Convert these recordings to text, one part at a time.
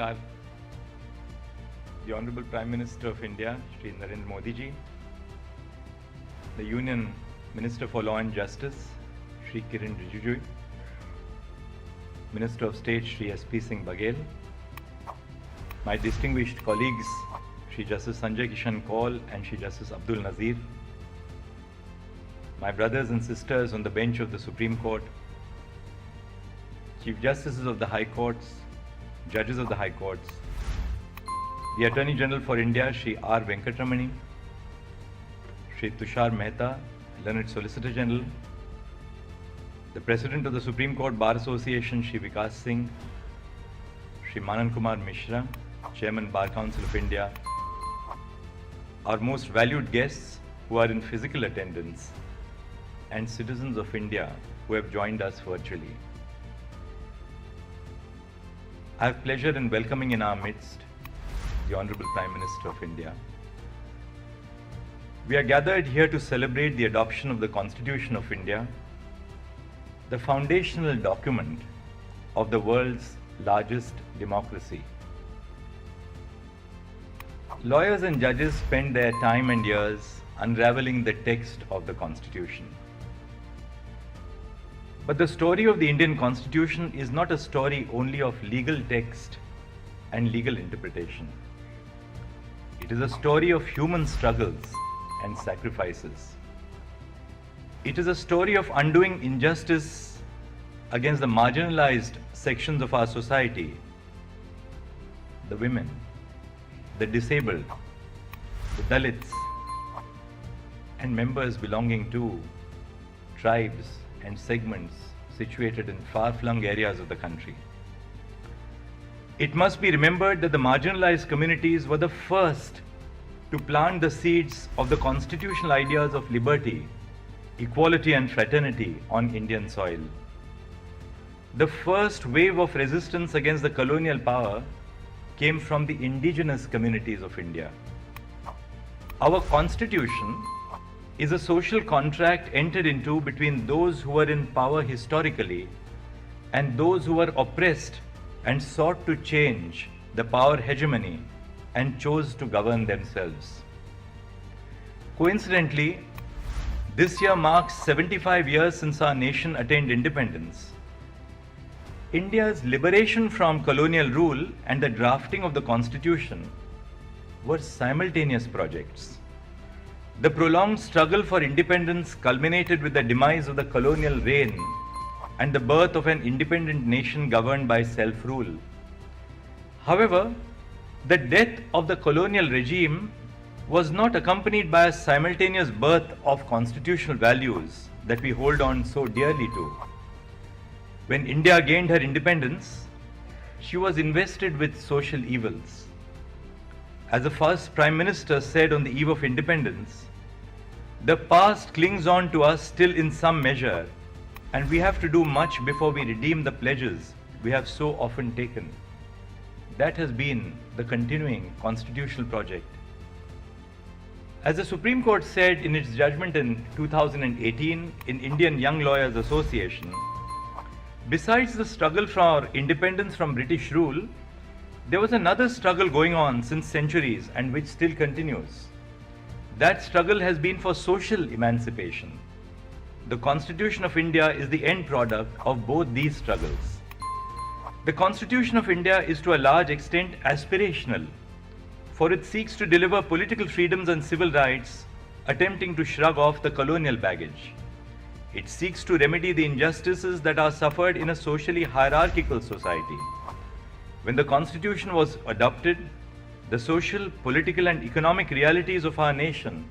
Namaskar. The Honorable Prime Minister of India, Shri Narendra Modi ji, the Union Minister for Law and Justice, Shri Kiran Rijiju, Minister of State, Shri S.P. Singh Baghel, my distinguished colleagues, Shri Justice Sanjay Kishan Kaul and Shri Justice Abdul Nazir, my brothers and sisters on the bench of the Supreme Court, Chief Justices of the High Courts, Judges of the High Courts, the Attorney General for India, Shri R. Venkatramani, Shri Tushar Mehta, Learned Solicitor General, the President of the Supreme Court Bar Association, Shri Vikas Singh, Shri Manan Kumar Mishra, Chairman Bar Council of India, our most valued guests who are in physical attendance, and citizens of India who have joined us virtually. I have pleasure in welcoming in our midst the Honorable Prime Minister of India. We are gathered here to celebrate the adoption of the Constitution of India, the foundational document of the world's largest democracy. Lawyers and judges spend their time and years unraveling the text of the Constitution. But the story of the Indian Constitution is not a story only of legal text and legal interpretation. It is a story of human struggles and sacrifices. It is a story of undoing injustice against the marginalized sections of our society, the women, the disabled, the Dalits, and members belonging to tribes and segments situated in far-flung areas of the country. It must be remembered that the marginalized communities were the first to plant the seeds of the constitutional ideas of liberty, equality and fraternity on Indian soil. The first wave of resistance against the colonial power came from the indigenous communities of India. Our Constitution is a social contract entered into between those who were in power historically and those who were oppressed and sought to change the power hegemony and chose to govern themselves. Coincidentally, this year marks 75 years since our nation attained independence. India's liberation from colonial rule and the drafting of the Constitution were simultaneous projects. The prolonged struggle for independence culminated with the demise of the colonial reign and the birth of an independent nation governed by self-rule. However, the death of the colonial regime was not accompanied by a simultaneous birth of constitutional values that we hold on so dearly to. When India gained her independence, she was invested with social evils. As the first Prime Minister said on the eve of independence, the past clings on to us still in some measure, and we have to do much before we redeem the pledges we have so often taken. That has been the continuing constitutional project. As the Supreme Court said in its judgment in 2018 in Indian Young Lawyers Association, besides the struggle for independence from British rule, there was another struggle going on since centuries and which still continues. That struggle has been for social emancipation. The Constitution of India is the end product of both these struggles. The Constitution of India is to a large extent aspirational, for it seeks to deliver political freedoms and civil rights, attempting to shrug off the colonial baggage. It seeks to remedy the injustices that are suffered in a socially hierarchical society. When the Constitution was adopted, the social, political and economic realities of our nation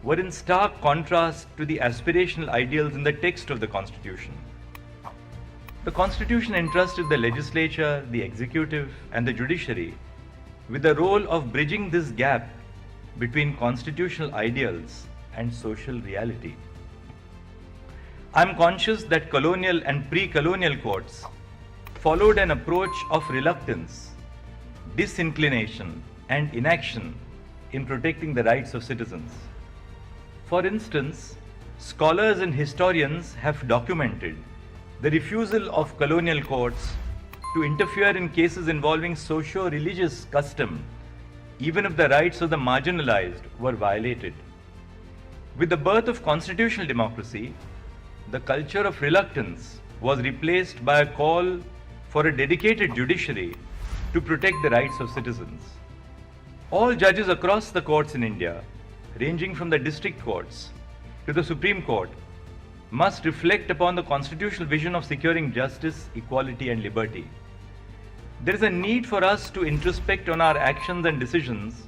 were in stark contrast to the aspirational ideals in the text of the Constitution. The Constitution entrusted the legislature, the executive and the judiciary with the role of bridging this gap between constitutional ideals and social reality. I am conscious that colonial and pre-colonial courts followed an approach of reluctance, disinclination and inaction in protecting the rights of citizens. For instance, scholars and historians have documented the refusal of colonial courts to interfere in cases involving socio-religious custom, even if the rights of the marginalized were violated. With the birth of constitutional democracy, the culture of reluctance was replaced by a call for a dedicated judiciary to protect the rights of citizens. All judges across the courts in India, ranging from the district courts to the Supreme Court, must reflect upon the constitutional vision of securing justice, equality, and liberty. There is a need for us to introspect on our actions and decisions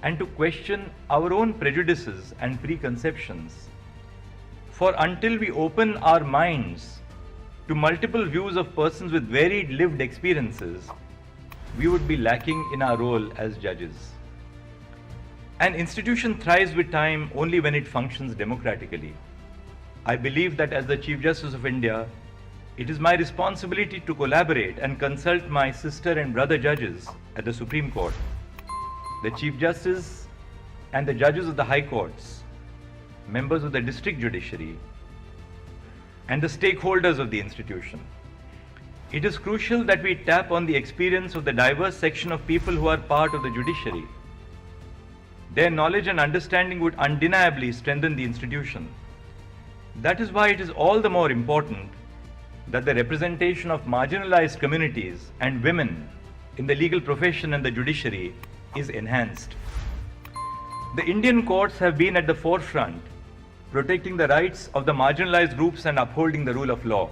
and to question our own prejudices and preconceptions. For until we open our minds to multiple views of persons with varied lived experiences, we would be lacking in our role as judges. An institution thrives with time only when it functions democratically. I believe that as the Chief Justice of India, it is my responsibility to collaborate and consult my sister and brother judges at the Supreme Court, the Chief Justice and the judges of the High Courts, members of the District Judiciary, and the stakeholders of the institution. It is crucial that we tap on the experience of the diverse section of people who are part of the judiciary. Their knowledge and understanding would undeniably strengthen the institution. That is why it is all the more important that the representation of marginalized communities and women in the legal profession and the judiciary is enhanced. The Indian courts have been at the forefront, protecting the rights of the marginalized groups and upholding the rule of law.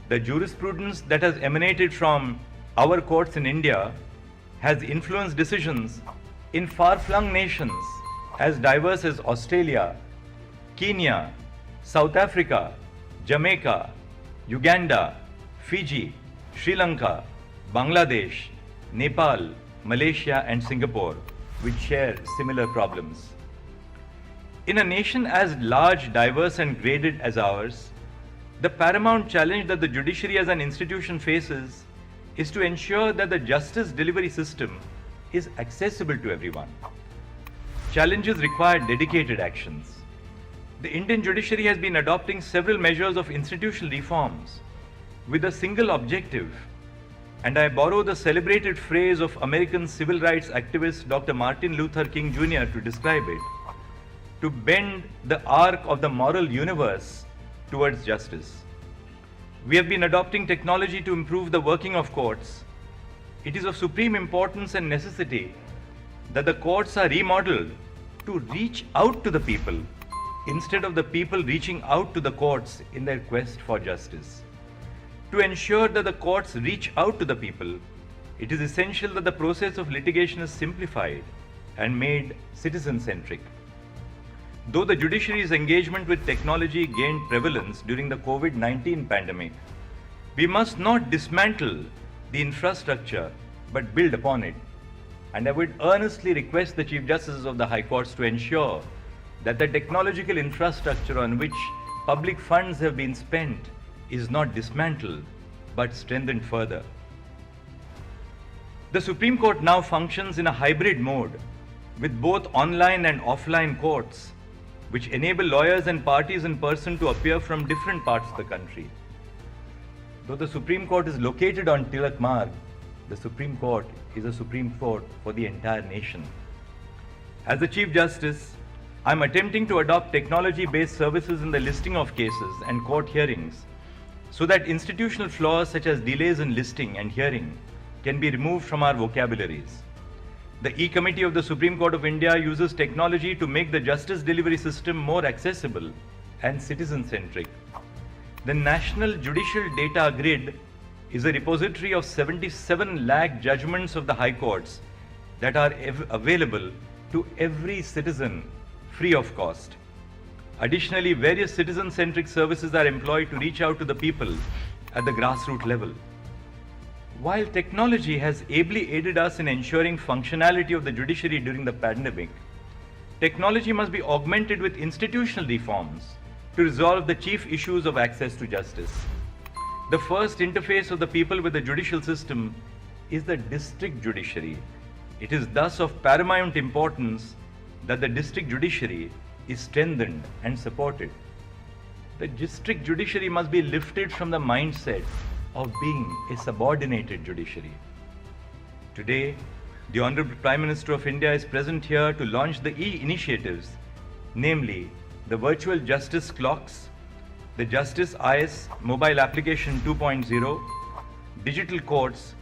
The jurisprudence that has emanated from our courts in India has influenced decisions in far-flung nations as diverse as Australia, Kenya, South Africa, Jamaica, Uganda, Fiji, Sri Lanka, Bangladesh, Nepal, Malaysia, and Singapore, which share similar problems. In a nation as large, diverse, and graded as ours, the paramount challenge that the judiciary as an institution faces is to ensure that the justice delivery system is accessible to everyone. Challenges require dedicated actions. The Indian judiciary has been adopting several measures of institutional reforms with a single objective, and I borrow the celebrated phrase of American civil rights activist Dr. Martin Luther King Jr. to describe it: to bend the arc of the moral universe towards justice. We have been adopting technology to improve the working of courts. It is of supreme importance and necessity that the courts are remodeled to reach out to the people instead of the people reaching out to the courts in their quest for justice. To ensure that the courts reach out to the people, it is essential that the process of litigation is simplified and made citizen-centric. Though the judiciary's engagement with technology gained prevalence during the COVID-19 pandemic, we must not dismantle the infrastructure but build upon it. And I would earnestly request the Chief Justices of the High Courts to ensure that the technological infrastructure on which public funds have been spent is not dismantled but strengthened further. The Supreme Court now functions in a hybrid mode with both online and offline courts, which enable lawyers and parties in person to appear from different parts of the country. Though the Supreme Court is located on Tilak Marg, the Supreme Court is a Supreme Court for the entire nation. As the Chief Justice, I am attempting to adopt technology-based services in the listing of cases and court hearings so that institutional flaws such as delays in listing and hearing can be removed from our vocabularies. The E-Committee of the Supreme Court of India uses technology to make the justice delivery system more accessible and citizen-centric. The National Judicial Data Grid is a repository of 77 lakh judgments of the High Courts that are available to every citizen free of cost. Additionally, various citizen-centric services are employed to reach out to the people at the grassroots level. While technology has ably aided us in ensuring functionality of the judiciary during the pandemic, technology must be augmented with institutional reforms to resolve the chief issues of access to justice. The first interface of the people with the judicial system is the district judiciary. It is thus of paramount importance that the district judiciary is strengthened and supported. The district judiciary must be lifted from the mindset of being a subordinated judiciary. Today, the Honorable Prime Minister of India is present here to launch the e-initiatives, namely the Virtual Justice Clocks, the Justice IS Mobile Application 2.0, Digital Courts,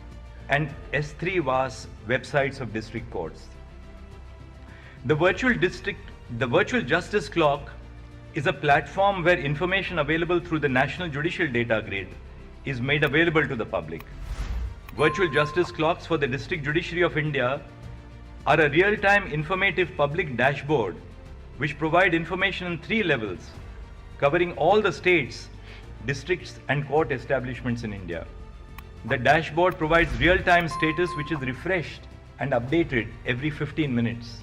and S3 VAS websites of district courts. The Virtual Justice Clock is a platform where information available through the National Judicial Data Grid is made available to the public. Virtual Justice Clocks for the District Judiciary of India are a real-time informative public dashboard which provide information in 3 levels, covering all the states, districts and court establishments in India. The dashboard provides real-time status which is refreshed and updated every 15 minutes.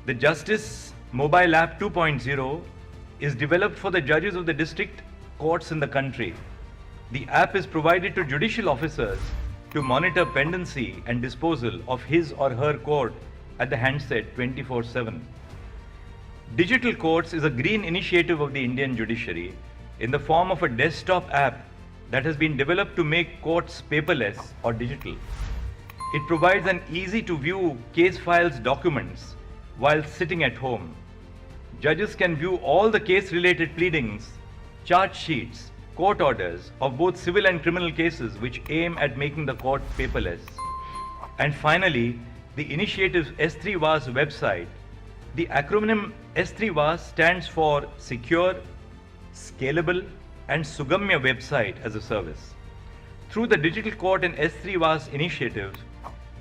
The Justice Mobile App 2.0 is developed for the judges of the district courts in the country. The app is provided to judicial officers to monitor pendency and disposal of his or her court at the handset 24/7. Digital Courts is a green initiative of the Indian judiciary in the form of a desktop app that has been developed to make courts paperless or digital. It provides an easy-to-view case files documents while sitting at home. Judges can view all the case-related pleadings, charge sheets, court orders of both civil and criminal cases which aim at making the court paperless. And finally, the initiative's S3 VAS website. The acronym S3 VAS stands for Secure, Scalable and Sugamya Website as a Service. Through the Digital Court and S3 VAS initiatives,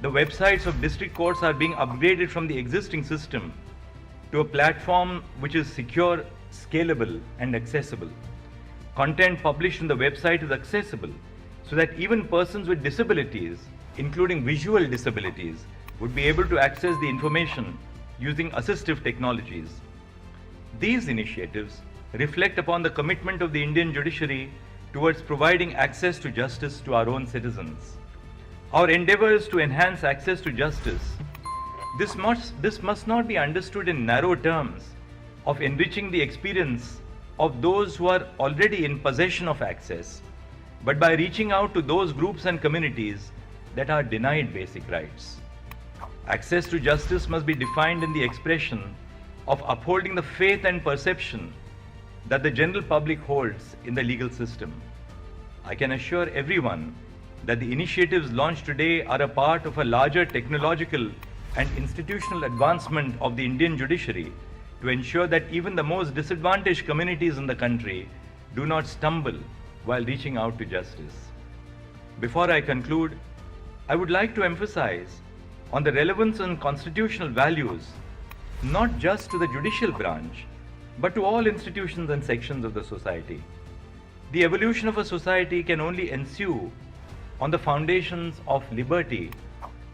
the websites of district courts are being upgraded from the existing system to a platform which is secure, scalable and accessible. Content published on the website is accessible so that even persons with disabilities, including visual disabilities, would be able to access the information using assistive technologies. These initiatives reflect upon the commitment of the Indian judiciary towards providing access to justice to our own citizens. Our endeavor is to enhance access to justice. This must not be understood in narrow terms of enriching the experience of those who are already in possession of access, but by reaching out to those groups and communities that are denied basic rights. Access to justice must be defined in the expression of upholding the faith and perception that the general public holds in the legal system. I can assure everyone that the initiatives launched today are a part of a larger technological and institutional advancement of the Indian judiciary to ensure that even the most disadvantaged communities in the country do not stumble while reaching out to justice. Before I conclude, I would like to emphasize on the relevance and constitutional values, not just to the judicial branch, but to all institutions and sections of the society. The evolution of a society can only ensue on the foundations of liberty,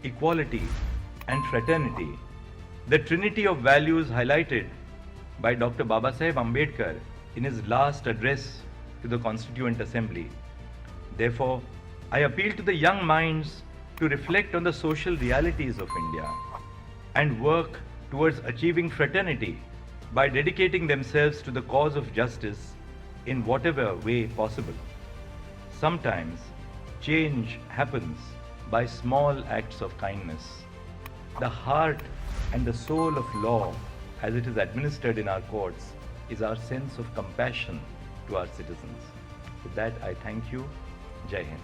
equality, and fraternity, the trinity of values highlighted by Dr. Babasaheb Ambedkar in his last address to the Constituent Assembly. Therefore, I appeal to the young minds to reflect on the social realities of India and work towards achieving fraternity by dedicating themselves to the cause of justice in whatever way possible. Sometimes, change happens by small acts of kindness. The heart and the soul of law, as it is administered in our courts, is our sense of compassion to our citizens. With that, I thank you. Jai Hind.